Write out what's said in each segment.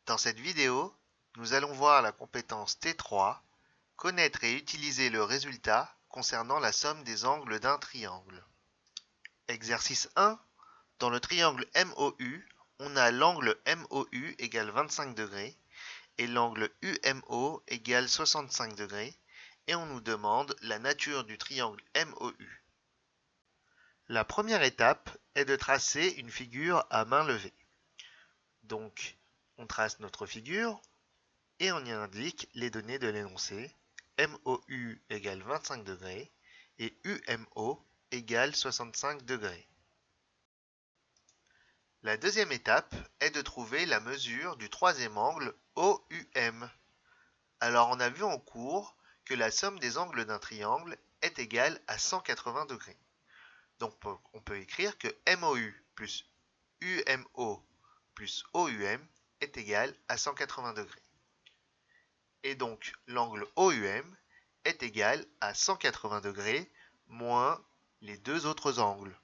Dans cette vidéo, nous allons voir la compétence T3, connaître et utiliser le résultat concernant la somme des angles d'un triangle. Exercice 1. Dans le triangle MOU, on a l'angle MOU égale 25 degrés et l'angle UMO égale 65 degrés et on nous demande la nature du triangle MOU. La première étape est de tracer une figure à main levée. Donc, on trace notre figure et on y indique les données de l'énoncé MOU égale 25 degrés et UMO égale 65 degrés. La deuxième étape est de trouver la mesure du troisième angle OUM. Alors on a vu en cours que la somme des angles d'un triangle est égale à 180 degrés. Donc on peut écrire que MOU plus UMO plus OUM est égal à 180 degrés. Et donc l'angle OUM est égal à 180 degrés moins les deux autres angles.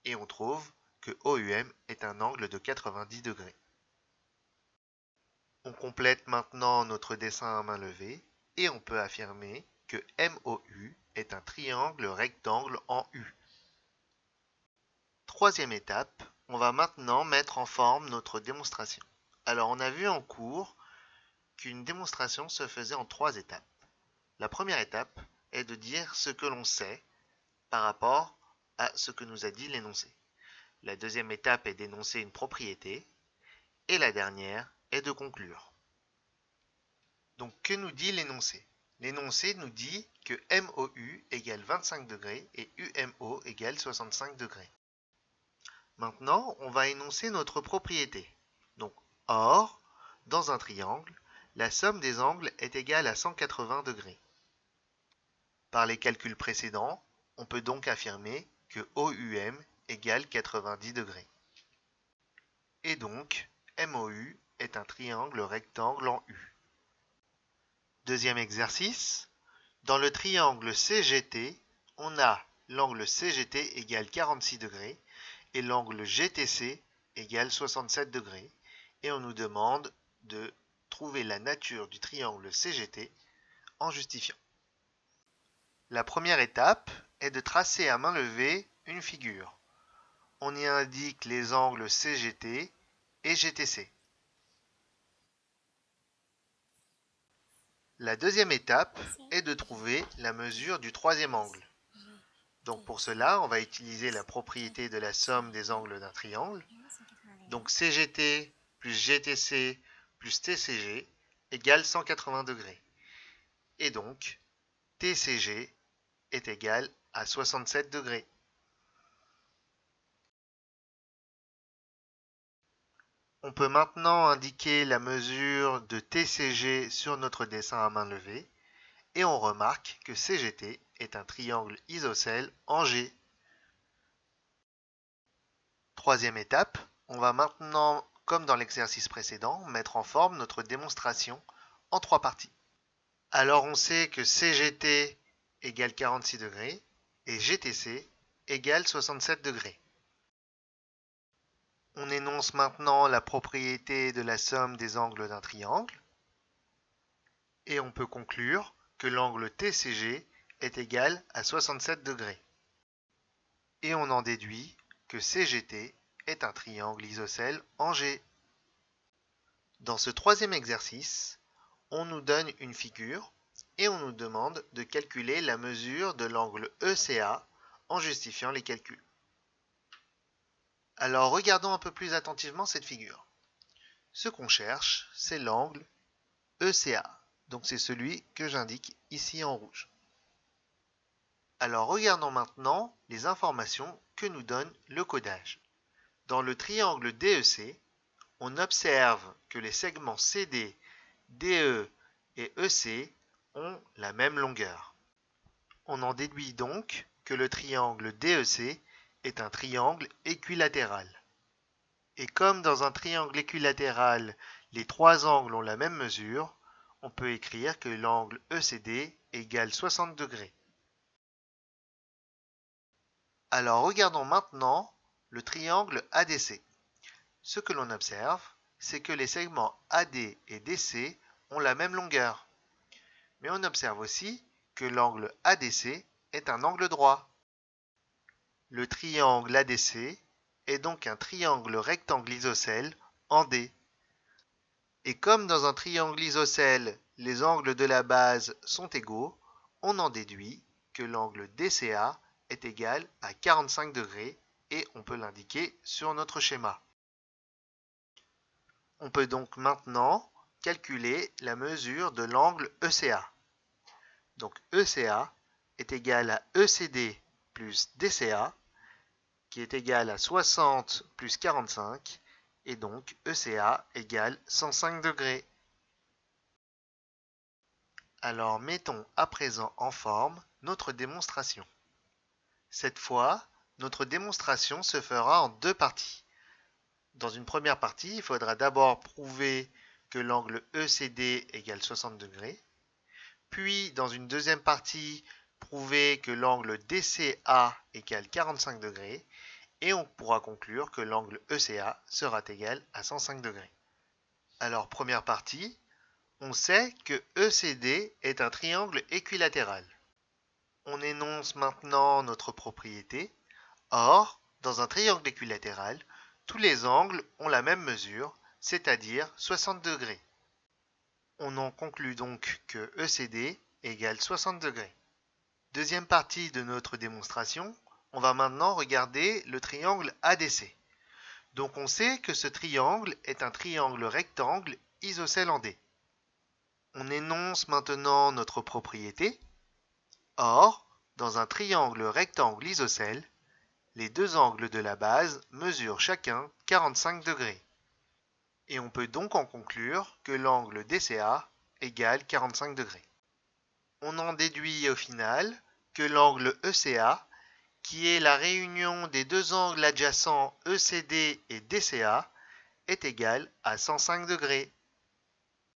Et on trouve que OUM est un angle de 90 degrés. On complète maintenant notre dessin à main levée et on peut affirmer que MOU est un triangle rectangle en U. Troisième étape, on va maintenant mettre en forme notre démonstration. Alors on a vu en cours qu'une démonstration se faisait en 3 étapes. La première étape est de dire ce que l'on sait par rapport à ce que nous a dit l'énoncé. La deuxième étape est d'énoncer une propriété et la dernière est de conclure. Donc que nous dit l'énoncé? L'énoncé nous dit que MOU égale 25 degrés et UMO égale 65 degrés. Maintenant, on va énoncer notre propriété. Donc, or, dans un triangle, la somme des angles est égale à 180 degrés. Par les calculs précédents, on peut donc affirmer que OUM égale 90 degrés. Et donc, MOU est un triangle rectangle en U. Deuxième exercice, dans le triangle CGT, on a l'angle CGT égale 46 degrés et l'angle GTC égale 67 degrés et on nous demande de trouver la nature du triangle CGT en justifiant. La première étape est de tracer à main levée une figure. On y indique les angles CGT et GTC. La deuxième étape est de trouver la mesure du troisième angle. Donc pour cela, on va utiliser la propriété de la somme des angles d'un triangle. Donc CGT plus GTC plus TCG égale 180 degrés. Et donc TCG est égal à 67 degrés. On peut maintenant indiquer la mesure de TCG sur notre dessin à main levée et on remarque que CGT est un triangle isocèle en G. Troisième étape, on va maintenant, comme dans l'exercice précédent, mettre en forme notre démonstration en 3 parties. Alors on sait que CGT égale 46 degrés et GTC égale 67 degrés. On énonce maintenant la propriété de la somme des angles d'un triangle et on peut conclure que l'angle TCG est égal à 67 degrés. Et on en déduit que CGT est un triangle isocèle en G. Dans ce troisième exercice, on nous donne une figure et on nous demande de calculer la mesure de l'angle ECA en justifiant les calculs. Alors regardons un peu plus attentivement cette figure. Ce qu'on cherche, c'est l'angle ECA. Donc c'est celui que j'indique ici en rouge. Alors regardons maintenant les informations que nous donne le codage. Dans le triangle DEC, on observe que les segments CD, DE et EC ont la même longueur. On en déduit donc que le triangle DEC est un triangle équilatéral. Et comme dans un triangle équilatéral, les trois angles ont la même mesure, on peut écrire que l'angle ECD égale 60 degrés. Alors regardons maintenant le triangle ADC. Ce que l'on observe, c'est que les segments AD et DC ont la même longueur. Mais on observe aussi que l'angle ADC est un angle droit. Le triangle ADC est donc un triangle rectangle isocèle en D. Et comme dans un triangle isocèle, les angles de la base sont égaux, on en déduit que l'angle DCA est égal à 45 degrés et on peut l'indiquer sur notre schéma. On peut donc maintenant calculer la mesure de l'angle ECA. Donc ECA est égal à ECD plus DCA, qui est égal à 60 plus 45, et donc ECA égale 105 degrés. Alors mettons à présent en forme notre démonstration. Cette fois, notre démonstration se fera en deux parties. Dans une première partie, il faudra d'abord prouver que l'angle ECD égale 60 degrés. Puis, dans une deuxième partie, prouver que l'angle DCA égale 45 degrés. Et on pourra conclure que l'angle ECA sera égal à 105 degrés. Alors, première partie, on sait que ECD est un triangle équilatéral. On énonce maintenant notre propriété. Or, dans un triangle équilatéral, tous les angles ont la même mesure, c'est-à-dire 60 degrés. On en conclut donc que ECD égale 60 degrés. Deuxième partie de notre démonstration, on va maintenant regarder le triangle ADC. Donc on sait que ce triangle est un triangle rectangle isocèle en D. On énonce maintenant notre propriété. Or, dans un triangle rectangle isocèle, les deux angles de la base mesurent chacun 45 degrés. Et on peut donc en conclure que l'angle DCA égale 45 degrés. On en déduit au final que l'angle ECA, qui est la réunion des deux angles adjacents ECD et DCA, est égal à 105 degrés.